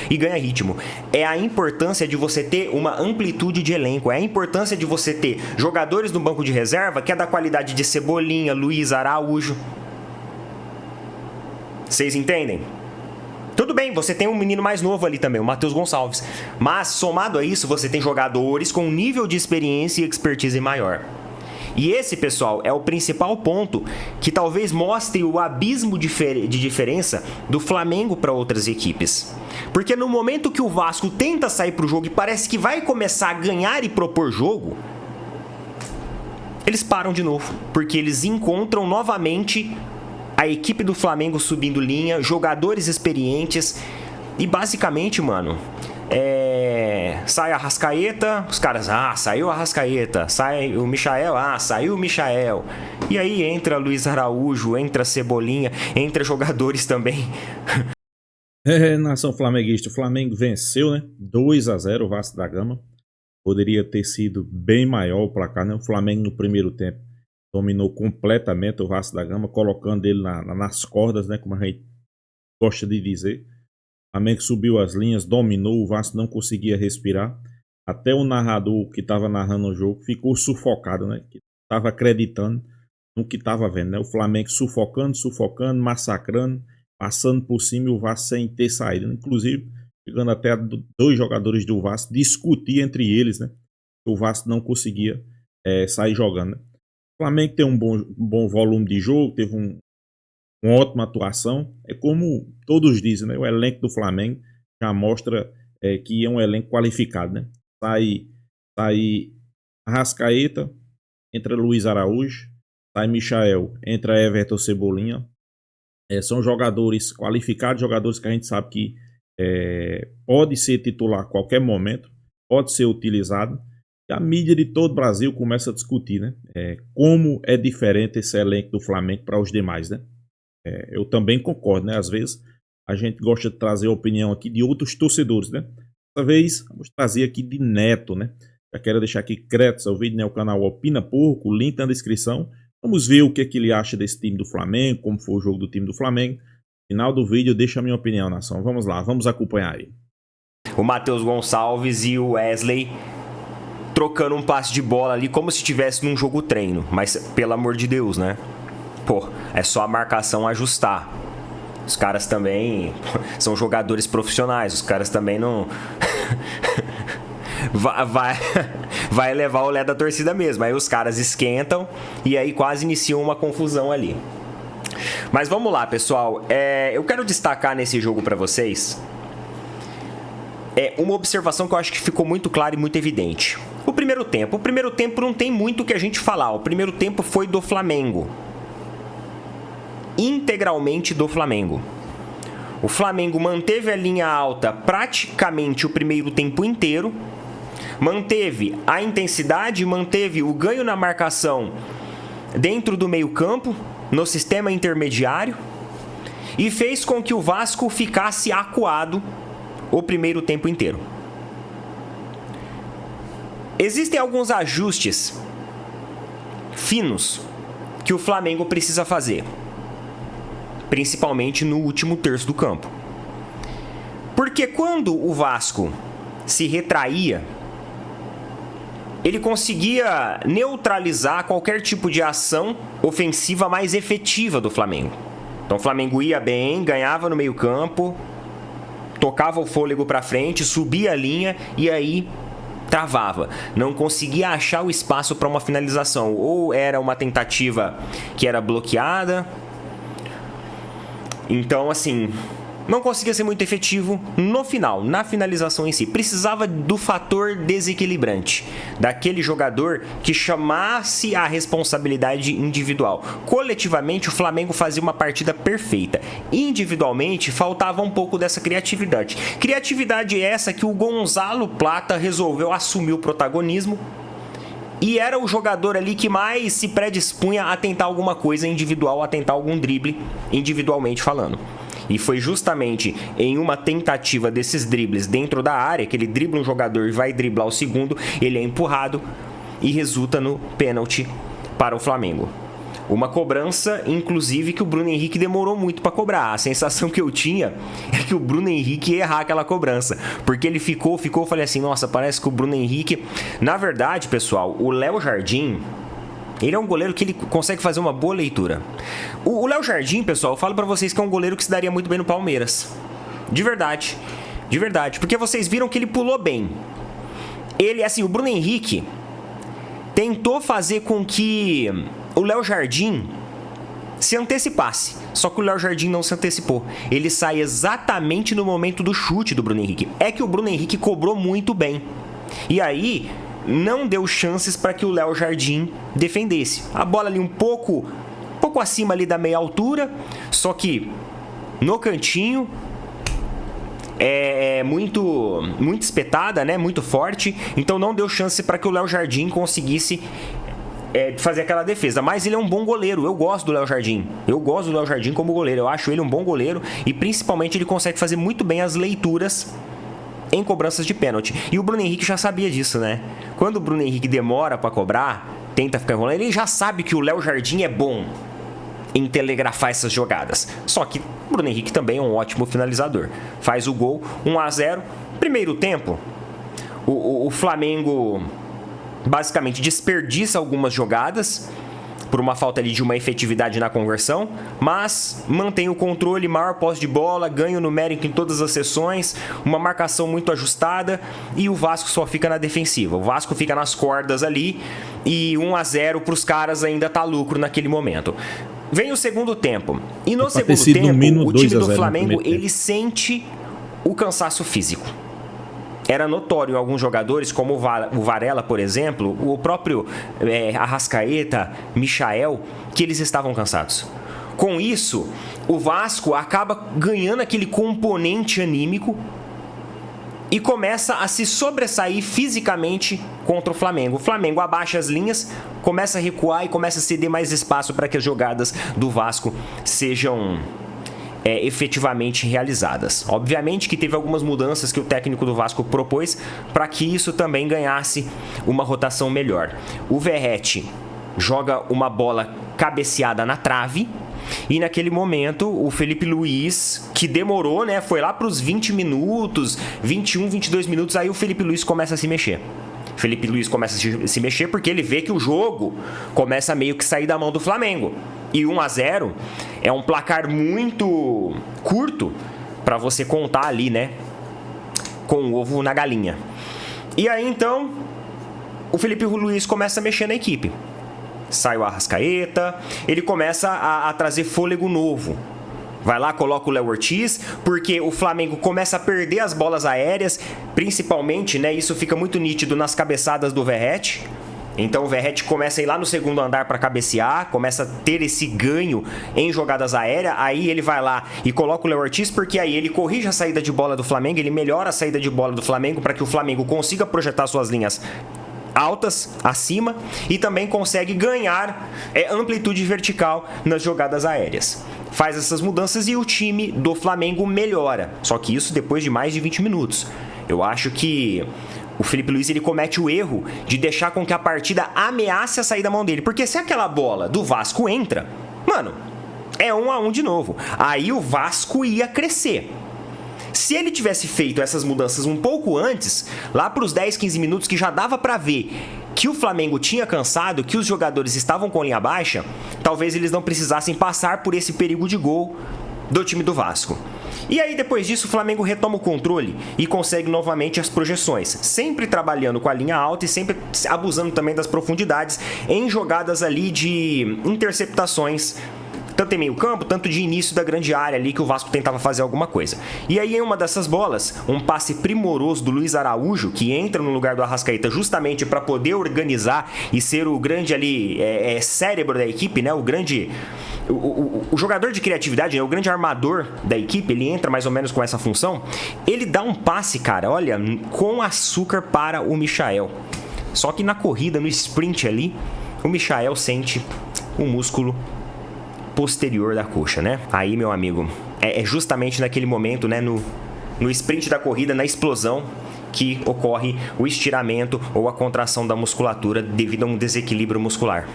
e ganha ritmo. É a importância de você ter uma amplitude de elenco, é a importância de você ter jogadores no banco de reserva que é da qualidade de Cebolinha, Luiz Araújo. Vocês entendem? Tudo bem, você tem um menino mais novo ali também, o Matheus Gonçalves. Mas, somado a isso, você tem jogadores com nível de experiência e expertise maior. E esse, pessoal, é o principal ponto que talvez mostre o abismo de diferença do Flamengo para outras equipes. Porque no momento que o Vasco tenta sair para o jogo e parece que vai começar a ganhar e propor jogo, eles param de novo, porque eles encontram novamente a equipe do Flamengo subindo linha, jogadores experientes e basicamente, mano, sai a Arrascaeta, os caras, saiu a Arrascaeta, sai o Michael, saiu o Michael. E aí entra Luiz Araújo, entra Cebolinha, entra jogadores também. Nação flamenguista, o Flamengo venceu, né? 2-0 o Vasco da Gama. Poderia ter sido bem maior o placar, né? O Flamengo no primeiro tempo dominou completamente o Vasco da Gama, colocando ele nas cordas, né? Como a gente gosta de dizer. O Flamengo subiu as linhas, dominou, o Vasco não conseguia respirar. Até o narrador que estava narrando o jogo ficou sufocado, né? Que estava acreditando no que estava vendo, né? O Flamengo sufocando, massacrando, passando por cima e o Vasco sem ter saído. Inclusive, chegando até dois jogadores do Vasco discutir entre eles, né? O Vasco não conseguia sair jogando, né? O Flamengo tem um bom volume de jogo, teve uma ótima atuação. É como todos dizem, né? O elenco do Flamengo já mostra que é um elenco qualificado, né? Sai Arrascaeta, entra Luiz Araújo, sai Michael, entra Everton Cebolinha. São jogadores qualificados, jogadores que a gente sabe que pode ser titular a qualquer momento, pode ser utilizado. A mídia de todo o Brasil começa a discutir, né? Como é diferente esse elenco do Flamengo para os demais, né? Eu também concordo, né? Às vezes a gente gosta de trazer a opinião aqui de outros torcedores, né? Dessa vez vamos trazer aqui de Neto, né? Já quero deixar aqui créditos ao vídeo, né? O canal Opina Porco, o link na descrição. Vamos ver o que ele acha desse time do Flamengo, como foi o jogo do time do Flamengo. No final do vídeo eu deixo a minha opinião, nação. Vamos lá, vamos acompanhar aí. O Matheus Gonçalves e o Wesley trocando um passe de bola ali como se estivesse num jogo treino. Mas, pelo amor de Deus, né? Pô, é só a marcação ajustar. Os caras também são jogadores profissionais. Os caras também não... vai levar o lé da torcida mesmo. Aí os caras esquentam e aí quase iniciam uma confusão ali. Mas vamos lá, pessoal. Eu quero destacar nesse jogo pra vocês uma observação que eu acho que ficou muito clara e muito evidente. O primeiro tempo não tem muito o que a gente falar. O primeiro tempo foi do Flamengo. Integralmente do Flamengo. O Flamengo manteve a linha alta praticamente o primeiro tempo inteiro. Manteve a intensidade, manteve o ganho na marcação dentro do meio-campo, no sistema intermediário, e fez com que o Vasco ficasse acuado o primeiro tempo inteiro. Existem alguns ajustes finos que o Flamengo precisa fazer, principalmente no último terço do campo. Porque quando o Vasco se retraía, ele conseguia neutralizar qualquer tipo de ação ofensiva mais efetiva do Flamengo. Então o Flamengo ia bem, ganhava no meio-campo, tocava o fôlego para frente, subia a linha e aí travava. Não conseguia achar o espaço para uma finalização. Ou era uma tentativa que era bloqueada. Então, assim, não conseguia ser muito efetivo no final, na finalização em si. Precisava do fator desequilibrante, daquele jogador que chamasse a responsabilidade individual. Coletivamente, o Flamengo fazia uma partida perfeita. Individualmente, faltava um pouco dessa criatividade. Criatividade essa que o Gonzalo Plata resolveu assumir o protagonismo e era o jogador ali que mais se predispunha a tentar alguma coisa individual, a tentar algum drible individualmente falando. E foi justamente em uma tentativa desses dribles dentro da área, que ele dribla um jogador e vai driblar o segundo, ele é empurrado e resulta no pênalti para o Flamengo. Uma cobrança, inclusive, que o Bruno Henrique demorou muito para cobrar. A sensação que eu tinha é que o Bruno Henrique ia errar aquela cobrança. Porque ele ficou, falei assim, nossa, parece que o Bruno Henrique... Na verdade, pessoal, o Léo Jardim, ele é um goleiro que ele consegue fazer uma boa leitura. O Léo Jardim, pessoal, eu falo para vocês que é um goleiro que se daria muito bem no Palmeiras. De verdade. De verdade. Porque vocês viram que ele pulou bem. Ele, assim, o Bruno Henrique tentou fazer com que o Léo Jardim se antecipasse. Só que o Léo Jardim não se antecipou. Ele sai exatamente no momento do chute do Bruno Henrique. É que o Bruno Henrique cobrou muito bem. E aí, não deu chances para que o Léo Jardim defendesse. A bola ali um pouco acima ali da meia altura. Só que no cantinho... É muito espetada, né? Muito forte. Então não deu chance para que o Léo Jardim conseguisse fazer aquela defesa. Mas ele é um bom goleiro. Eu gosto do Léo Jardim. Eu gosto do Léo Jardim como goleiro. Eu acho ele um bom goleiro. E principalmente ele consegue fazer muito bem as leituras em cobranças de pênalti. E o Bruno Henrique já sabia disso, né? Quando o Bruno Henrique demora para cobrar, tenta ficar enrolando, ele já sabe que o Léo Jardim é bom em telegrafar essas jogadas. Só que o Bruno Henrique também é um ótimo finalizador. Faz o gol, 1-0. Primeiro tempo, o Flamengo basicamente desperdiça algumas jogadas por uma falta ali de uma efetividade na conversão, mas mantém o controle, maior posse de bola, ganho numérico em todas as sessões, uma marcação muito ajustada e o Vasco só fica na defensiva. O Vasco fica nas cordas ali e 1-0 para os caras ainda tá lucro naquele momento. Vem o segundo tempo. E no segundo tempo, o time do Flamengo, ele sente o cansaço físico. Era notório em alguns jogadores, como o Varela, por exemplo, o próprio Arrascaeta, Michael, que eles estavam cansados. Com isso, o Vasco acaba ganhando aquele componente anímico e começa a se sobressair fisicamente contra o Flamengo. O Flamengo abaixa as linhas, começa a recuar e começa a ceder mais espaço para que as jogadas do Vasco sejam efetivamente realizadas. Obviamente que teve algumas mudanças que o técnico do Vasco propôs para que isso também ganhasse uma rotação melhor. O Verratti joga uma bola cabeceada na trave e naquele momento o Felipe Luiz, que demorou, né, foi lá para os 20 minutos, 21, 22 minutos, aí o Felipe Luiz começa a se mexer. Felipe Luiz começa a se mexer porque ele vê que o jogo começa a meio que sair da mão do Flamengo. E 1-0 é um placar muito curto para você contar ali, né, com o ovo na galinha. E aí então o Felipe Luiz começa a mexer na equipe. Sai o Arrascaeta, ele começa a trazer fôlego novo. Vai lá, coloca o Léo Ortiz, porque o Flamengo começa a perder as bolas aéreas, principalmente, né, isso fica muito nítido nas cabeçadas do Verratti. Então o Verratti começa a ir lá no segundo andar para cabecear, começa a ter esse ganho em jogadas aéreas, aí ele vai lá e coloca o Léo Ortiz, porque aí ele corrige a saída de bola do Flamengo, ele melhora a saída de bola do Flamengo para que o Flamengo consiga projetar suas linhas altas, acima, e também consegue ganhar amplitude vertical nas jogadas aéreas. Faz essas mudanças e o time do Flamengo melhora. Só que isso depois de mais de 20 minutos. Eu acho que o Felipe Luiz ele comete o erro de deixar com que a partida ameace a sair da mão dele. Porque se aquela bola do Vasco entra, mano, é 1-1 de novo. Aí o Vasco ia crescer. Se ele tivesse feito essas mudanças um pouco antes, lá para os 10, 15 minutos que já dava para ver que o Flamengo tinha cansado, que os jogadores estavam com linha baixa, talvez eles não precisassem passar por esse perigo de gol do time do Vasco. E aí depois disso o Flamengo retoma o controle e consegue novamente as projeções, sempre trabalhando com a linha alta e sempre abusando também das profundidades em jogadas ali de interceptações, tanto em meio campo, tanto de início da grande área ali que o Vasco tentava fazer alguma coisa. E aí em uma dessas bolas, um passe primoroso do Luiz Araújo, que entra no lugar do Arrascaeta justamente para poder organizar e ser o grande ali cérebro da equipe, né? O jogador de criatividade, né? O grande armador da equipe, ele entra mais ou menos com essa função. Ele dá um passe, cara, olha, com açúcar para o Michael. Só que na corrida, no sprint ali, o Michael sente o músculo posterior da coxa, né? Aí, meu amigo, é justamente naquele momento, né, no sprint da corrida, na explosão, que ocorre o estiramento ou a contração da musculatura devido a um desequilíbrio muscular.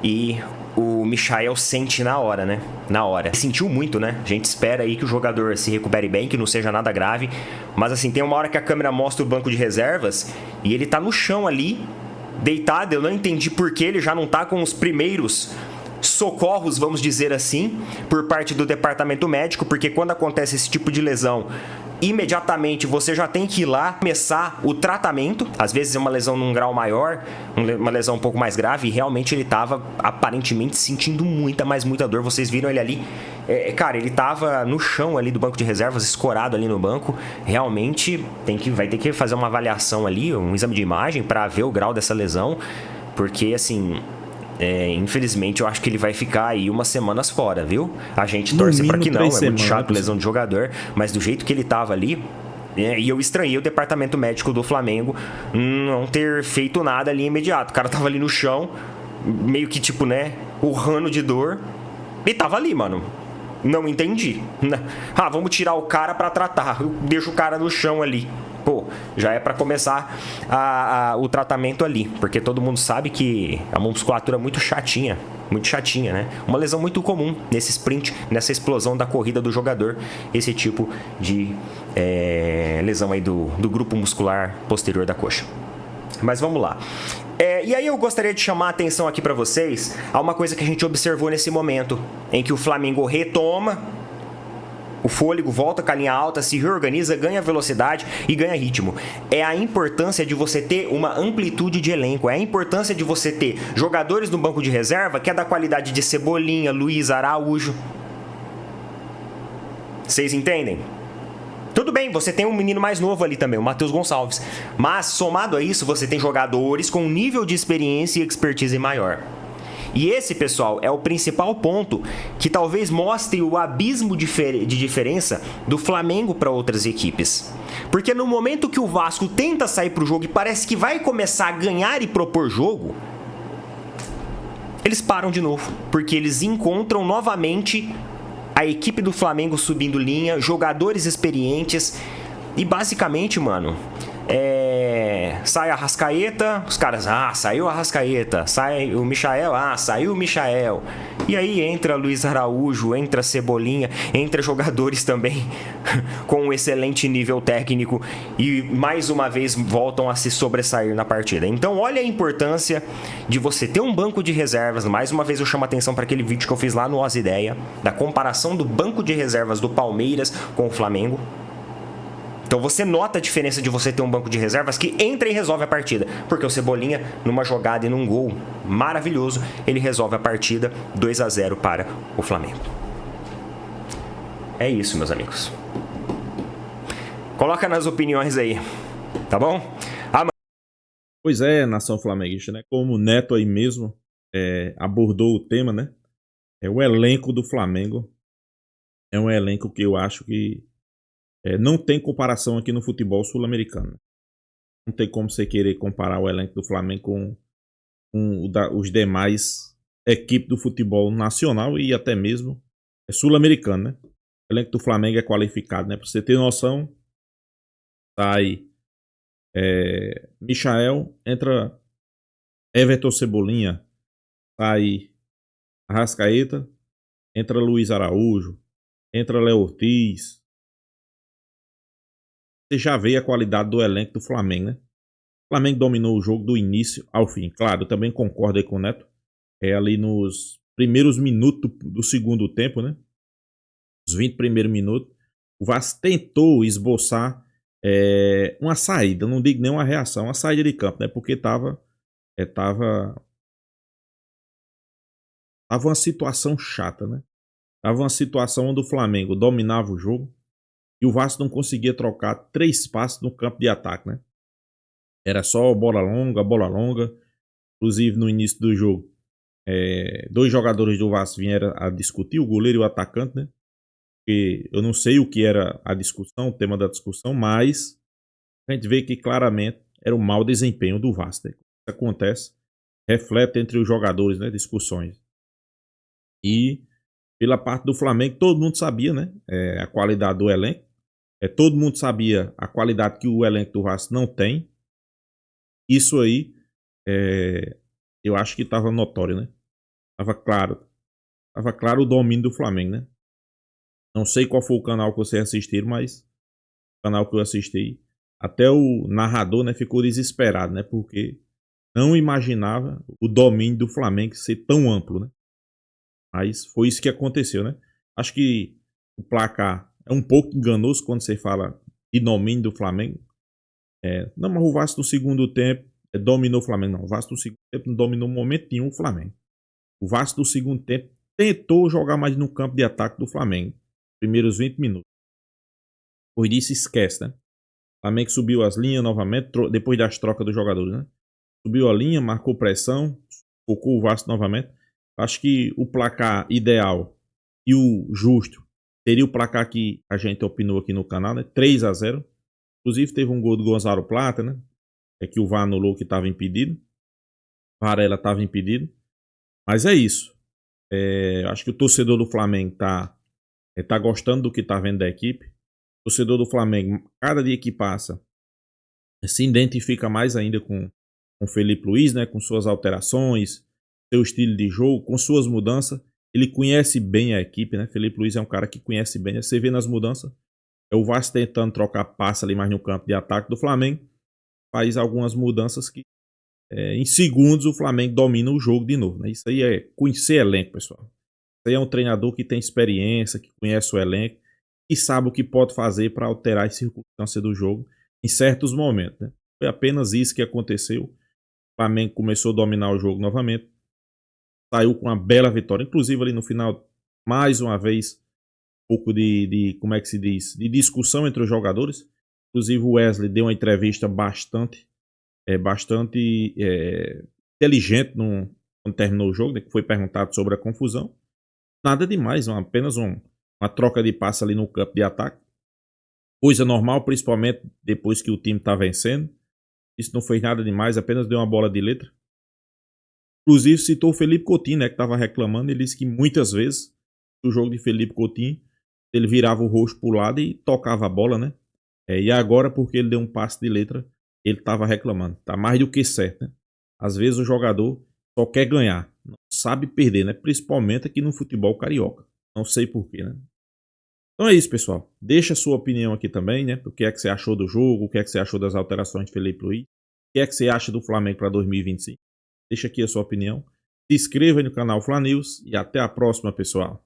E o Michael sente na hora, né? Na hora. Ele sentiu muito, né? A gente espera aí que o jogador se recupere bem, que não seja nada grave. Mas assim, tem uma hora que a câmera mostra o banco de reservas e ele tá no chão ali, deitado. Eu não entendi por que ele já não tá com os primeiros socorros, vamos dizer assim, por parte do departamento médico, porque quando acontece esse tipo de lesão, imediatamente você já tem que ir lá começar o tratamento. Às vezes é uma lesão num grau maior, uma lesão um pouco mais grave, e realmente ele estava aparentemente sentindo muita, mas muita dor. Vocês viram ele ali, cara, ele estava no chão ali do banco de reservas, escorado ali no banco. Realmente vai ter que fazer uma avaliação ali, um exame de imagem para ver o grau dessa lesão, porque assim... infelizmente eu acho que ele vai ficar aí umas semanas fora, viu? A gente torce pra que não, é muito chato lesão de jogador, mas do jeito que ele tava ali, e eu estranhei o departamento médico do Flamengo não ter feito nada ali imediato. O cara tava ali no chão, meio que tipo, né, urrando de dor, e tava ali, mano. Não entendi. Vamos tirar o cara pra tratar. Deixa o cara no chão ali. Pô, já é pra começar o tratamento ali. Porque todo mundo sabe que a musculatura é muito chatinha, né? Uma lesão muito comum nesse sprint, nessa explosão da corrida do jogador. Esse tipo de lesão aí do grupo muscular posterior da coxa. Mas vamos lá. E aí eu gostaria de chamar a atenção aqui para vocês a uma coisa que a gente observou nesse momento, em que o Flamengo retoma o fôlego, volta com a linha alta, se reorganiza, ganha velocidade e ganha ritmo. É a importância de você ter uma amplitude de elenco, é a importância de você ter jogadores no banco de reserva que é da qualidade de Cebolinha, Luiz Araújo. Vocês entendem? Tudo bem, você tem um menino mais novo ali também, o Matheus Gonçalves. Mas, somado a isso, você tem jogadores com um nível de experiência e expertise maior. E esse, pessoal, é o principal ponto que talvez mostre o abismo de diferença do Flamengo para outras equipes. Porque no momento que o Vasco tenta sair para o jogo e parece que vai começar a ganhar e propor jogo, eles param de novo, porque eles encontram novamente a equipe do Flamengo subindo linha, jogadores experientes e basicamente, mano, sai a Arrascaeta, os caras, saiu a Arrascaeta, sai o Michael, saiu o Michael. E aí entra Luiz Araújo, entra Cebolinha, entra jogadores também com um excelente nível técnico e mais uma vez voltam a se sobressair na partida. Então olha a importância de você ter um banco de reservas. Mais uma vez eu chamo a atenção para aquele vídeo que eu fiz lá no Oz Ideia, da comparação do banco de reservas do Palmeiras com o Flamengo. Então você nota a diferença de você ter um banco de reservas que entra e resolve a partida. Porque o Cebolinha, numa jogada e num gol maravilhoso, ele resolve a partida 2-0 para o Flamengo. É isso, meus amigos. Coloca nas opiniões aí, tá bom? Pois é, nação flamenguista, né? Como o Neto aí mesmo abordou o tema, né? O elenco do Flamengo é um elenco que eu acho que não tem comparação aqui no futebol sul-americano. Não tem como você querer comparar o elenco do Flamengo com os demais equipes do futebol nacional e até mesmo sul-americano, né? O elenco do Flamengo é qualificado, né? Pra você ter noção, sai Michael, entra Everton Cebolinha, sai Arrascaeta, entra Luiz Araújo, entra Léo Ortiz. Você já vê a qualidade do elenco do Flamengo, né? O Flamengo dominou o jogo do início ao fim. Claro, eu também concordo aí com o Neto. Ali nos primeiros minutos do segundo tempo, né? Os 20 primeiros minutos, o Vasco tentou esboçar uma saída, não digo nem uma reação, uma saída de campo, né? Porque tava uma situação chata, né? Tava uma situação onde o Flamengo dominava o jogo e o Vasco não conseguia trocar 3 passes no campo de ataque, né? Era só bola longa. Inclusive, no início do jogo, 2 jogadores do Vasco vieram a discutir, o goleiro e o atacante, né? Porque eu não sei o que era a discussão, o tema da discussão, mas a gente vê que claramente era o mau desempenho do Vasco, né? Isso acontece, reflete entre os jogadores, né? Discussões. E pela parte do Flamengo, todo mundo sabia, né? A qualidade do elenco. Todo mundo sabia a qualidade que o elenco do Vasco não tem. Isso aí, eu acho que estava notório, né? Tava claro o domínio do Flamengo, né? Não sei qual foi o canal que você assistiu, mas o canal que eu assisti, até o narrador, né, ficou desesperado, né? Porque não imaginava o domínio do Flamengo ser tão amplo, né? Mas foi isso que aconteceu, né? Acho que o placar é um pouco enganoso quando você fala de domínio do Flamengo. Não, mas o Vasco no segundo tempo dominou o Flamengo. Não, o Vasco no segundo tempo não dominou momento nenhum o Flamengo. O Vasco no segundo tempo tentou jogar mais no campo de ataque do Flamengo. Primeiros 20 minutos. Depois disso, esquece, né? O Flamengo subiu as linhas novamente, depois das trocas dos jogadores, né? Subiu a linha, marcou pressão, focou o Vasco novamente. Acho que o placar ideal e o justo seria o placar que a gente opinou aqui no canal, né? 3-0. Inclusive teve um gol do Gonzalo Plata, né? É que o VAR anulou que estava impedido. Varela estava impedido. Mas é isso. Acho que o torcedor do Flamengo tá gostando do que tá vendo da equipe. O torcedor do Flamengo, cada dia que passa, se identifica mais ainda com o Felipe Luiz, né? Com suas alterações, seu estilo de jogo, com suas mudanças. Ele conhece bem a equipe, né? Felipe Luiz é um cara que conhece bem. Você vê nas mudanças. É o Vasco tentando trocar passe ali mais no campo de ataque do Flamengo. Faz algumas mudanças que em segundos o Flamengo domina o jogo de novo. Né? Isso aí é conhecer elenco, pessoal. Isso aí é um treinador que tem experiência, que conhece o elenco e sabe o que pode fazer para alterar as circunstâncias do jogo em certos momentos. Né? Foi apenas isso que aconteceu. O Flamengo começou a dominar o jogo novamente. Saiu com uma bela vitória. Inclusive ali no final, mais uma vez, um pouco como é que se diz? De discussão entre os jogadores. Inclusive o Wesley deu uma entrevista bastante inteligente quando terminou o jogo, né, que foi perguntado sobre a confusão. Nada demais, apenas uma troca de passe ali no campo de ataque. Coisa normal, principalmente depois que o time está vencendo. Isso não foi nada demais, apenas deu uma bola de letra. Inclusive citou o Felipe Coutinho, né, que estava reclamando. Ele disse que muitas vezes o jogo de Felipe Coutinho ele virava o rosto para o lado e tocava a bola, né? E agora, porque ele deu um passe de letra, ele estava reclamando. Tá mais do que certo, né? Às vezes o jogador só quer ganhar, não sabe perder, né? Principalmente aqui no futebol carioca. Não sei porquê, né? Então é isso, pessoal. Deixa a sua opinião aqui também, né? O que é que você achou do jogo, o que é que você achou das alterações de Felipe Luiz, o que é que você acha do Flamengo para 2025. Deixa aqui a sua opinião. Se inscreva no canal Fla News e até a próxima, pessoal.